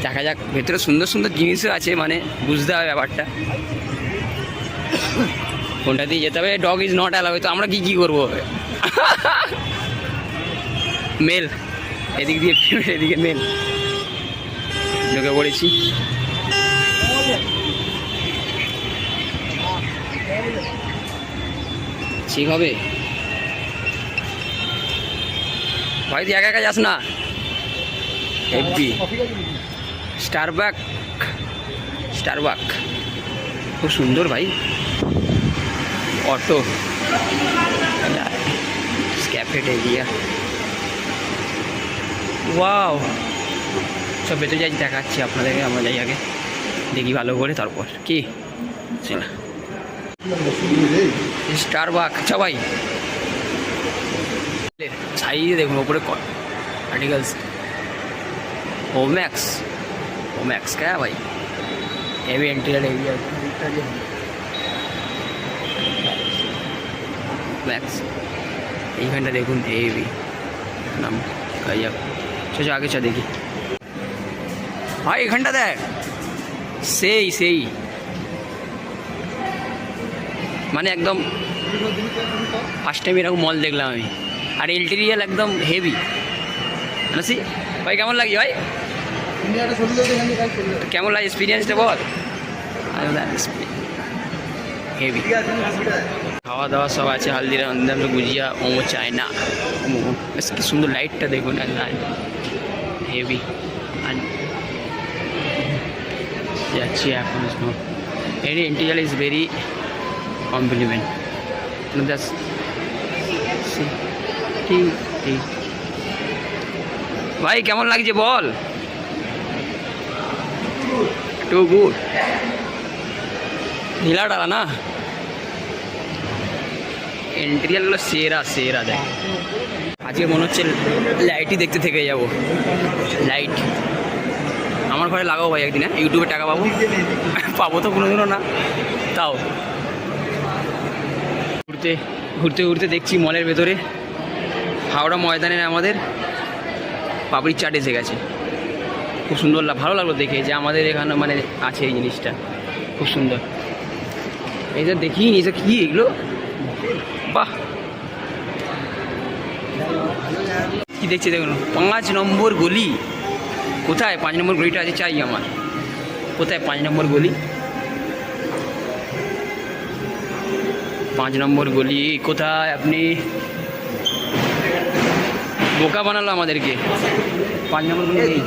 দেখা যাক, ভেতরে সুন্দর সুন্দর জিনিসও আছে, মানে বুঝতে হবে ব্যাপারটা। কোনটা দিয়ে যেতে হবে? Dog is not allow. তো আমরা কি করবো? মেল এদিক দিয়ে, এদিকে মেল। ঢুকে পড়েছি। ঠিক হবে ভাই, তুই একা একা যাস না। হেভি স্টারবাক, স্টারবাক খুব সুন্দর ভাই। Auto cafeteria, wow. সব ভেতরে যাই, দেখাচ্ছি আপনাদেরকে। আমরা যাই আগে, দেখি ভালো করে, তারপর কি স্টারবাক। আচ্ছা ভাই, সাইজে দেখুন ওপরে आर्टिकल्स। ओमैक्स, ओमैक्स क्या है भाई? Heavy interior area max. এইখানটা দেখুন হেভি নাম কাইয়া। চলো আগে চা দেখি ভাই, এখানটা দেখ, সেই সেই মানে একদম ফার্স্ট টাইম এরকম মল দেখলাম আমি। আর ইন্টেরিয়ার একদম হেভি। নাসি ভাই কেমন লাগে ভাই? কেমন লাগে এক্সপিরিয়েন্সটা বল? হেভি খাওয়া দাওয়া সব আছে। হালদিরাম अंदर में गुजिया, मोमो, चाइना मोमो। কি সুন্দর লাইটটা দেখুন, হেভি। যাচ্ছি এখন। এর interior is very compliment. Just ঠিক ঠিক ভাই কেমন লাগছে বল? Two good. নীলা ডালা না, ইন্টেরিয়ারগুলো সেরা সেরা। দেখ আজকে মনে হচ্ছে লাইটই দেখতে থেকে যাব। লাইট আমার ঘরে লাগাবো ভাই একদিন। হ্যাঁ, ইউটিউবে টাকা পাবো। পাবো তো কোনোদিনও না, তাও ঘুরতে ঘুরতে ঘুরতে দেখছি মলের ভেতরে হাওড়া ময়দানের আমাদের পাপড়ির চাট এসে গেছে। খুব সুন্দর, ভালো লাগলো দেখে যে আমাদের এখানে মানে আছে এই জিনিসটা, খুব সুন্দর। এই যে দেখি এই যে কী এগুলো, বাহ। কী দেখছি দেখুন, 5 নম্বর গলি। কোথায় 5 নম্বর গলিটা আছে? চাই আমার। কোথায় 5 নম্বর গলি? 5 নম্বর গলি কোথায়? আপনি বোকা বানালো আমাদেরকে। 5 নম্বর গলি নেই।